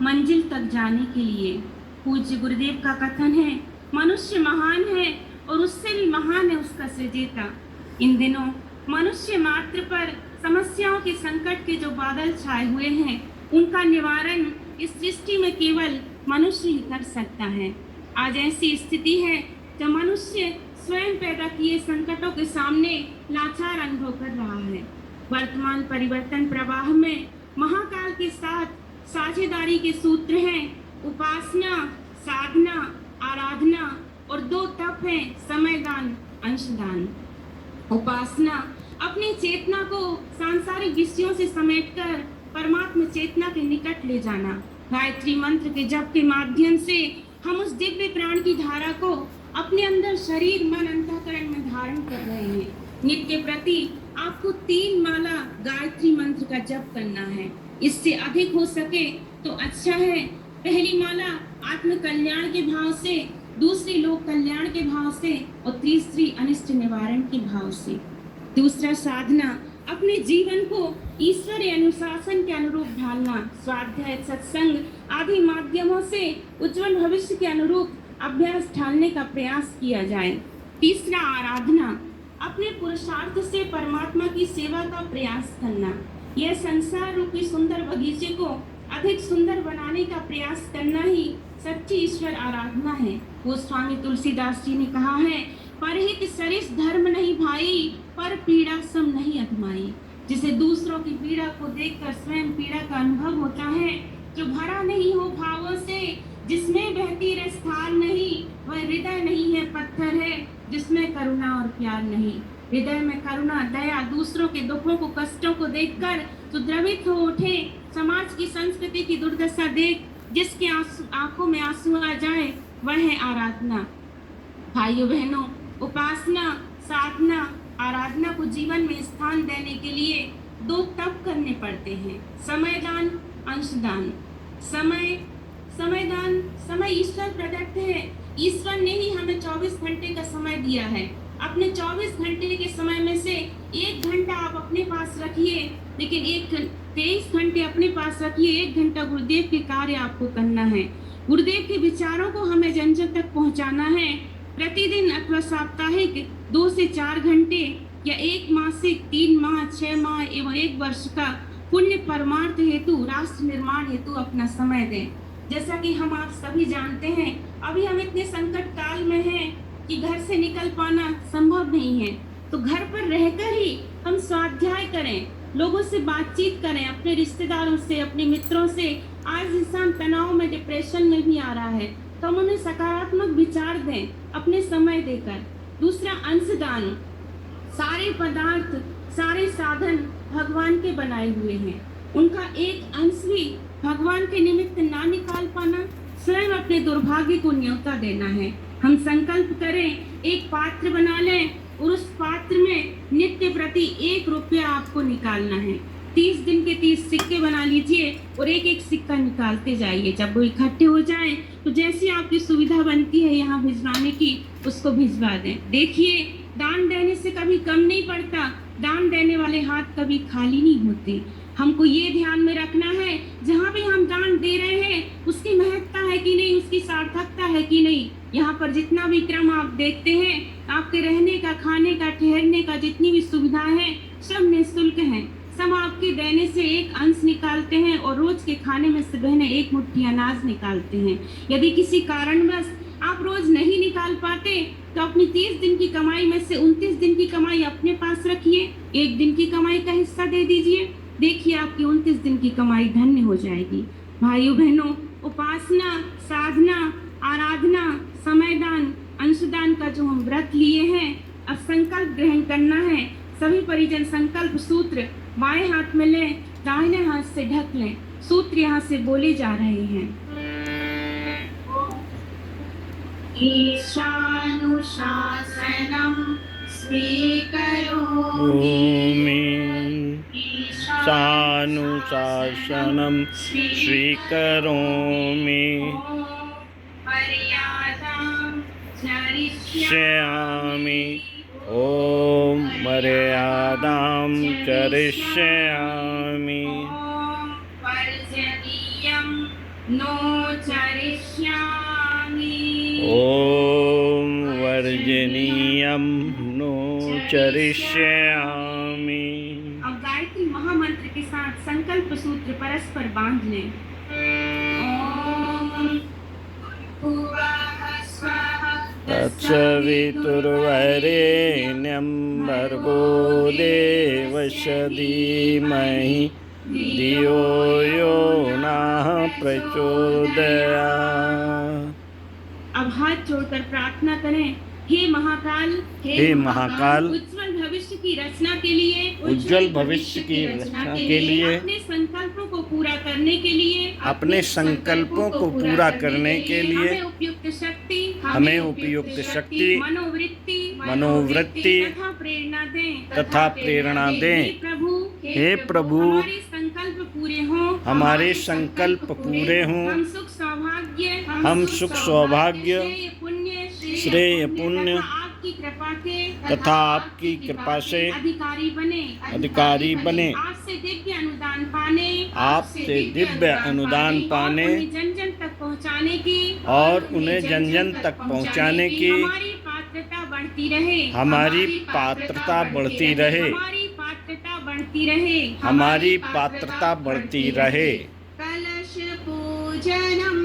मंजिल तक जाने के लिए। पूज्य गुरुदेव का कथन है, मनुष्य महान है और उससे भी महान है उसका सृजेता। इन दिनों मनुष्य मात्र पर समस्याओं के संकट के जो बादल छाए हुए हैं, उनका निवारण इस सृष्टि में केवल मनुष्य ही कर सकता है। आज ऐसी स्थिति है जब मनुष्य स्वयं पैदा किए संकटों के सामने लाचार अनुभव कर रहा है। वर्तमान परिवर्तन प्रवाह में महाकाल के साथ साझेदारी के सूत्र हैं उपासना, साधना, आराधना और 2 तप हैं समयदान, अंशदान। उपासना अपनी चेतना को सांसारिक विषयों से समेटकर परमात्मा चेतना के निकट ले जाना। गायत्री मंत्र के जप के माध्यम से हम उस दिव्य प्राण की धारा को अपने अंदर शरीर, मन, अंतःकरण में धारण कर रहे हैं। नित्य प्रति आपको 3 माला गायत्री मंत्र का जप करना है। इससे अधिक हो सके तो अच्छा है। पहली माला आत्म कल्याण के भाव से, दूसरी लोक कल्याण के भाव से और तीसरी अनिष्ट निवारण के भाव से। दूसरा साधना अपने जीवन को ईश्वरीय अनुशासन के अनुरूप ढालना। स्वाध्याय, सत्संग आदि माध्यमों से उज्जवल भविष्य के अनुरूप अभ्यास ढालने का प्रयास किया जाए। तीसरा आराधना अपने पुरुषार्थ से परमात्मा की सेवा का प्रयास करना। यह संसार रूपी सुंदर बगीचे को अधिक सुंदर बनाने का प्रयास करना ही सच्ची ईश्वर आराधना है। वो स्वामी तुलसीदास जी ने कहा है, परहित सरिस धर्म नहीं भाई, पर पीड़ा सम नहीं अधमाई। जिसे दूसरों की पीड़ा को देखकर स्वयं पीड़ा का अनुभव होता है, जो भरा नहीं हो भावों से, जिसमें बहती रस थाल नहीं, वह हृदय नहीं है पत्थर है, जिसमें करुणा और प्यार नहीं। हृदय में करुणा, दया, दूसरों के दुखों को, कष्टों को देखकर जो द्रवित हो उठे, समाज की संस्कृति की दुर्दशा देख जिसके आंखों में आंसू आ जाए, वह है आराधना। भाइयों बहनों, उपासना, साधना, आराधना को जीवन में स्थान देने के लिए 2 तप करने पड़ते हैं, समयदान, अंशदान। समय ईश्वर प्रदत्त है। ईश्वर ने ही हमें 24 घंटे का समय दिया है। अपने 24 घंटे के समय में से 1 घंटा आप अपने पास रखिए, लेकिन 23 घंटे अपने पास रखिए। 1 घंटा गुरुदेव के कार्य आपको करना है। गुरुदेव के विचारों को हमें जन जन तक पहुंचाना है। प्रतिदिन अथवा साप्ताहिक 2 से 4 घंटे या 1 मासिक, 3 माह, 6 माह एवं 1 वर्ष का पुण्य परमार्थ हेतु, राष्ट्र निर्माण हेतु अपना समय दें। जैसा कि हम आप सभी जानते हैं, अभी हम इतने संकट काल में हैं कि घर से निकल पाना संभव नहीं है। तो घर पर रहकर ही हम स्वाध्याय करें, लोगों से बातचीत करें, अपने रिश्तेदारों से, अपने मित्रों से। आज इंसान तनाव में, डिप्रेशन में भी आ रहा है, तो हम उन्हें सकारात्मक विचार दें अपने समय देकर। दूसरा अंशदान, सारे पदार्थ, सारे साधन भगवान के बनाए हुए हैं, उनका एक अंश भी भगवान के निमित्त ना निकाल पाना, स्वयं अपने दुर्भाग्य को न्योता देना है। हम संकल्प करें, एक पात्र बना लें और उस पात्र में नित्य प्रति 1 रुपया आपको निकालना है। 30 दिन के 30 सिक्के बना लीजिए और एक एक सिक्का निकालते जाइए। जब वो इकट्ठे हो जाएं, तो जैसी आपकी सुविधा बनती है यहाँ भिजवाने की, उसको भिजवा दें। देखिए, दान देने से कभी कम नहीं पड़ता, दान देने वाले हाथ कभी खाली नहीं होते। हमको ये ध्यान में रखना है, जहाँ भी हम दान दे रहे हैं उसकी महत्ता है कि नहीं, उसकी सार्थकता है कि नहीं। यहाँ पर जितना भी क्रम आप देखते हैं, आपके रहने का, खाने का, ठहरने का, जितनी भी सुविधाएं हैं, सब निःशुल्क हैं। सब आपके देने से एक अंश निकालते हैं और रोज के खाने में से बहने 1 मुट्ठी अनाज निकालते हैं। यदि किसी कारणवश आप रोज नहीं निकाल पाते, तो अपनी 30 दिन की कमाई में से 29 दिन की कमाई अपने पास रखिए, 1 दिन की कमाई का हिस्सा दे दीजिए। देखिए, आपकी 29 दिन की कमाई धन्य हो जाएगी। भाइयों बहनों, उपासना, साधना, आराधना, समयदान, अंशदान का जो हम व्रत लिए हैं, अब संकल्प ग्रहण करना है। सभी परिजन संकल्प सूत्र बाएं हाथ में लें, दाहिने हाथ से ढक लें। सूत्र यहाँ से बोले जा रहे हैं। ईशानुशासनं स्वीकरोमि, ईशानुशासनं स्वीकरोमि, मर्यादां चरिष्यामि, ॐ मर्यादां चरिष्यामि, वर्जनीयं नो चरिष्यामि। ॐ वर्जनीयं नो चरिष्यामि। अब गायत्री महामंत्र के साथ संकल्प सूत्र परस्पर बांध लें। ओम भुवः स्वः तत्सवितुर्वरेण्यं भर्गो देवस्य धीमहि धियो यो नः प्रचोदयात्। अब हाथ जोड़कर प्रार्थना करें, हे महाकाल, हे महाकाल, उज्जवल भविष्य की रचना के लिए, उज्जवल भविष्य की रचना के लिए, अपने संकल्पों को पूरा करने के लिए, अपने संकल्पों को पूरा करने के लिए हमें उपयुक्त शक्ति, मनोवृत्ति तथा प्रेरणा दें। हे प्रभु, हमारे संकल्प पूरे हों, हम सुख सौभाग्य, श्रेय पुण्य तथा आपकी कृपा से अधिकारी बने, आपसे दिव्य अनुदान पाने और उन्हें जन जन तक पहुँचाने की हमारी पात्रता बढ़ती रहे, हमारी पात्रता बढ़ती रहे। कलश पूजनम